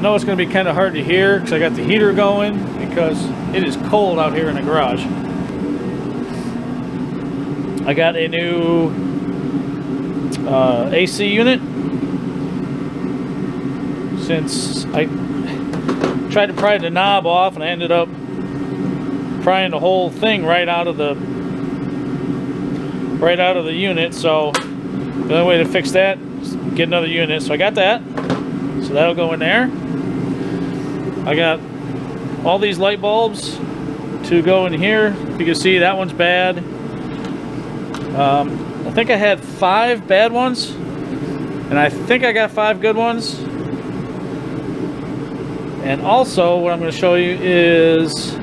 know it's going to be kind of hard to hear because I got the heater going because it is cold out here in the garage. I got a new AC unit since I tried to pry the knob off and I ended up prying the whole thing right out of the unit. So the only way to fix that is get another unit. So I got that. So that'll go in there. I got all these light bulbs to go in here. If you can see, that one's bad. I think I had 5 bad ones, and I think I got 5 good ones. And also, what I'm going to show you is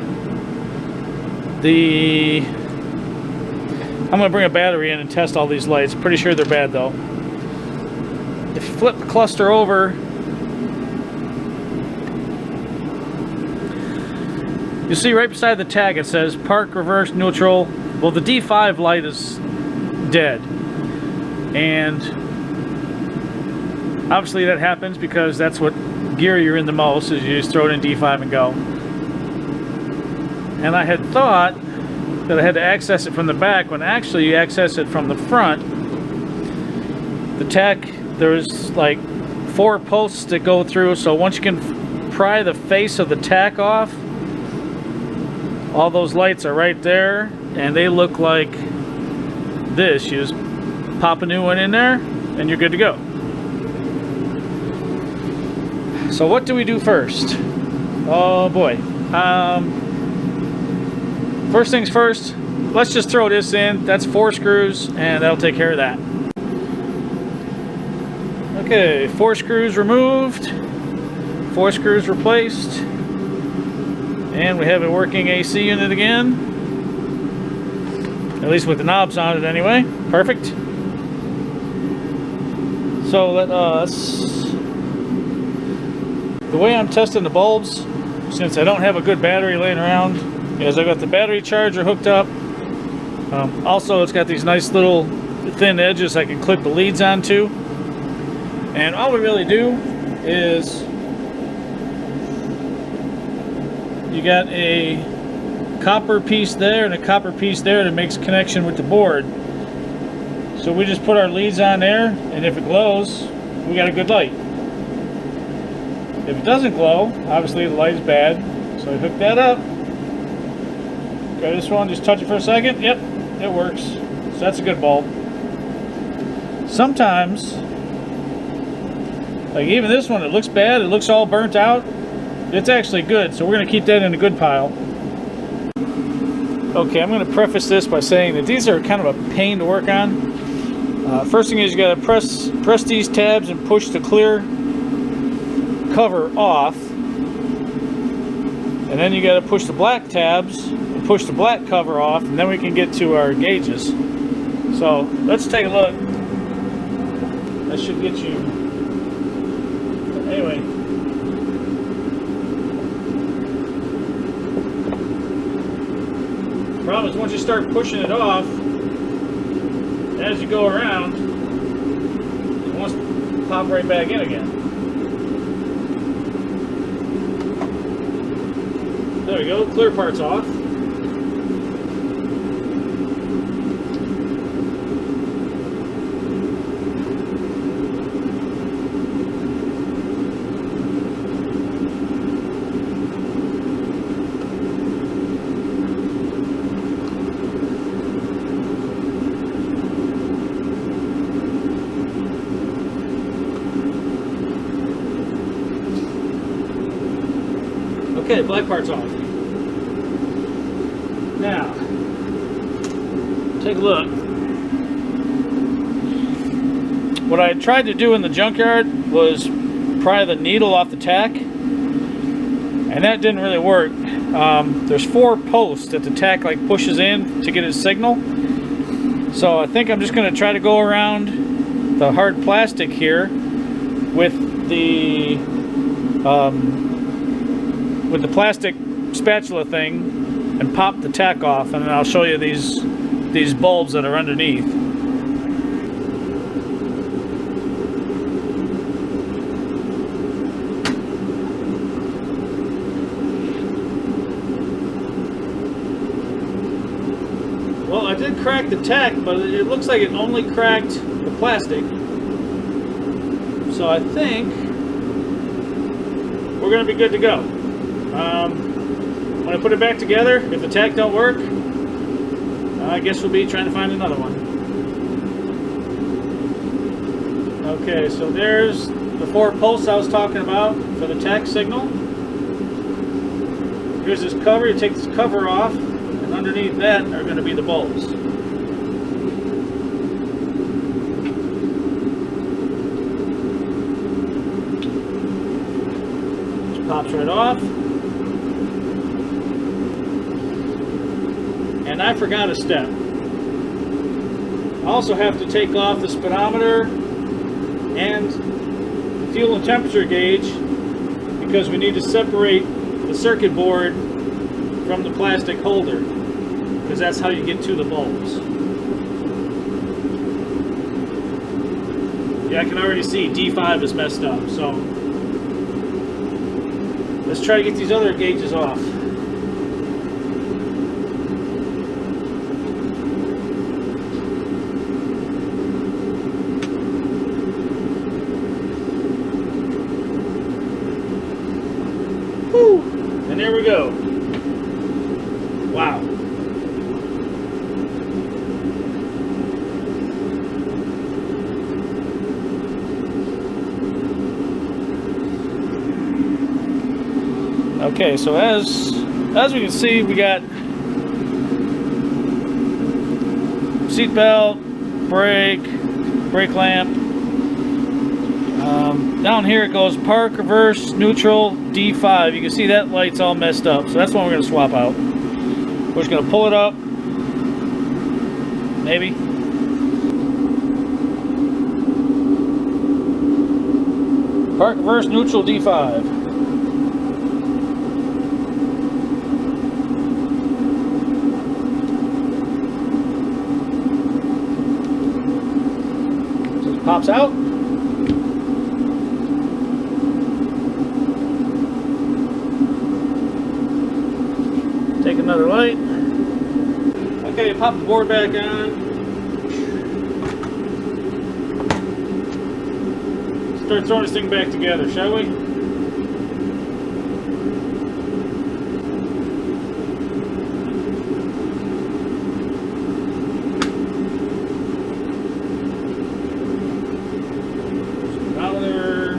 I'm going to bring a battery in and test all these lights. Pretty sure they're bad though. If you flip the cluster over, you see right beside the tag it says park, reverse, neutral. Well, the D5 light is dead. And obviously that happens because that's what gear you're in the most, is you just throw it in D5 and go. And I had thought that I had to access it from the back when actually you access it from the front. The tach, there's like 4 posts that go through, so once you can pry the face of the tach off, all those lights are right there, and they look like this. You just pop a new one in there and you're good to go. So what do we do first? Oh boy. First things first, let's just throw this in. That's 4 screws and that'll take care of that. Okay, 4 screws removed, 4 screws replaced, and we have a working AC unit again. At least with the knobs on it anyway. Perfect. So let us, the way I'm testing the bulbs, since I don't have a good battery laying around, is I got the battery charger hooked up. Also, it's got these nice little thin edges I can clip the leads onto. And all we really do is, you got a copper piece there and a copper piece there that makes connection with the board. So we just put our leads on there, and if it glows, we got a good light. If it doesn't glow, obviously the light is bad. So I hook that up. Go this one, just touch it for a second. Yep, it works. So that's a good bulb. Sometimes, like even this one, it looks bad, it looks all burnt out. It's actually good, so we're going to keep that in a good pile. Okay, I'm going to preface this by saying that these are kind of a pain to work on. First thing is you got to press these tabs and push the clear cover off. And then you got to push the black tabs and push the black cover off, and then we can get to our gauges. So let's take a look. That should get you. Anyway. The problem is once you start pushing it off, as you go around, it wants to pop right back in again. There we go, clear part's off. Okay, black part's off. Now, take a look. What I tried to do in the junkyard was pry the needle off the tach, and that didn't really work. There's 4 posts that the tach like pushes in to get its signal. So I think I'm just going to try to go around the hard plastic here with the plastic spatula thing and pop the tach off, and then I'll show you these bulbs that are underneath. it did crack the tech, but it looks like it only cracked the plastic. So I think we're going to be good to go. When I put it back together, if the tech don't work, I guess we'll be trying to find another one. Okay, so there's the 4 posts I was talking about for the tech signal. Here's this cover. You take this cover off, and underneath that are going to be the bulbs. Just pops right off. And I forgot a step. I also have to take off the speedometer and fuel and temperature gauge because we need to separate the circuit board from the plastic holder, because that's how you get to the bulbs. Yeah, I can already see D5 is messed up, so let's try to get these other gauges off. And there we go. Wow. Okay, so as we can see, we got seat belt, brake lamp. Down here it goes park, reverse, neutral, D5. You can see that light's all messed up, so that's one we're going to swap out. We're just going to pull it up, maybe. Park, reverse, neutral, D5. So it pops out. Take another light. Okay, pop the board back on. Start throwing this thing back together, shall we? Speedometer.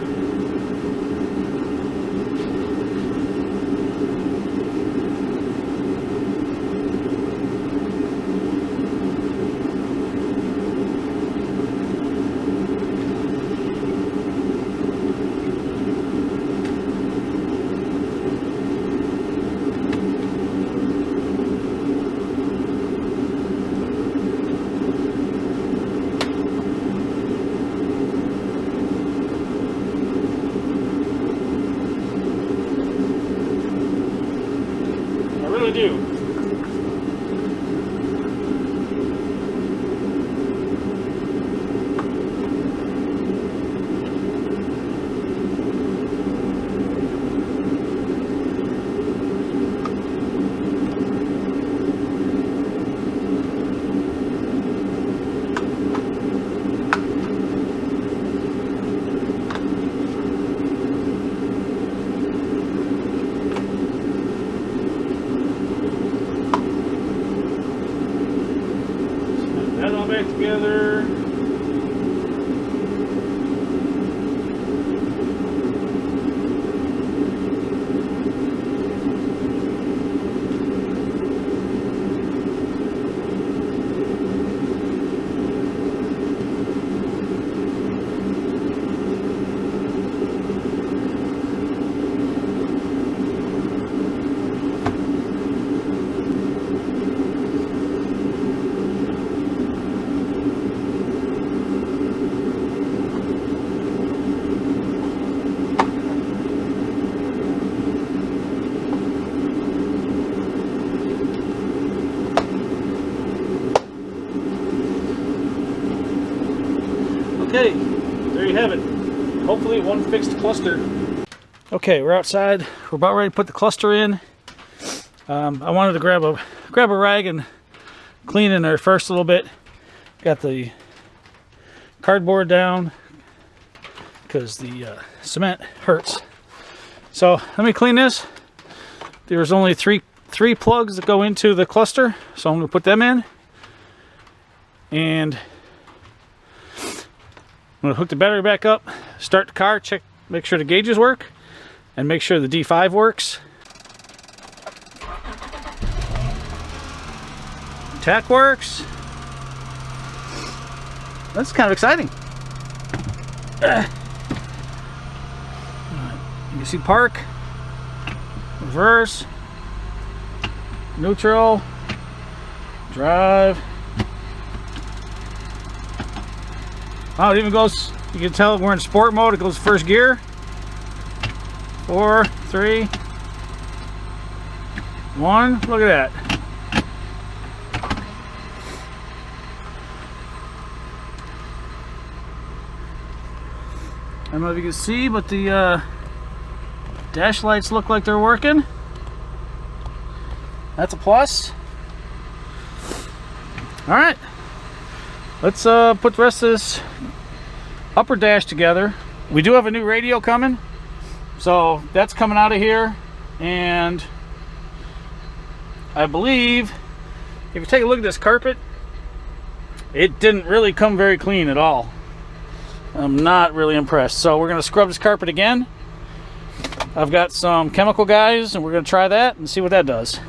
Do. That all back together. Okay, there you have it. Hopefully one fixed cluster. Okay, we're outside. We're about ready to put the cluster in. I wanted to grab a rag and clean in there first a little bit. Got the cardboard down because the cement hurts. So let me clean this. There's only three plugs that go into the cluster, so I'm going to put them in. And I'm going to hook the battery back up, start the car, check, make sure the gauges work, and make sure the D5 works. Tach works. That's kind of exciting. You can see park, reverse, neutral, drive. Oh, it even goes, you can tell we're in sport mode. It goes first gear. 4, 3, 1. Look at that. I don't know if you can see, but the dash lights look like they're working. That's a plus. All right, let's put the rest of this upper dash together. We do have a new radio coming, so that's coming out of here. And I believe if you take a look at this carpet, it didn't really come very clean at all. I'm not really impressed. So we're going to scrub this carpet again. I've got some chemical guys and we're going to try that and see what that does.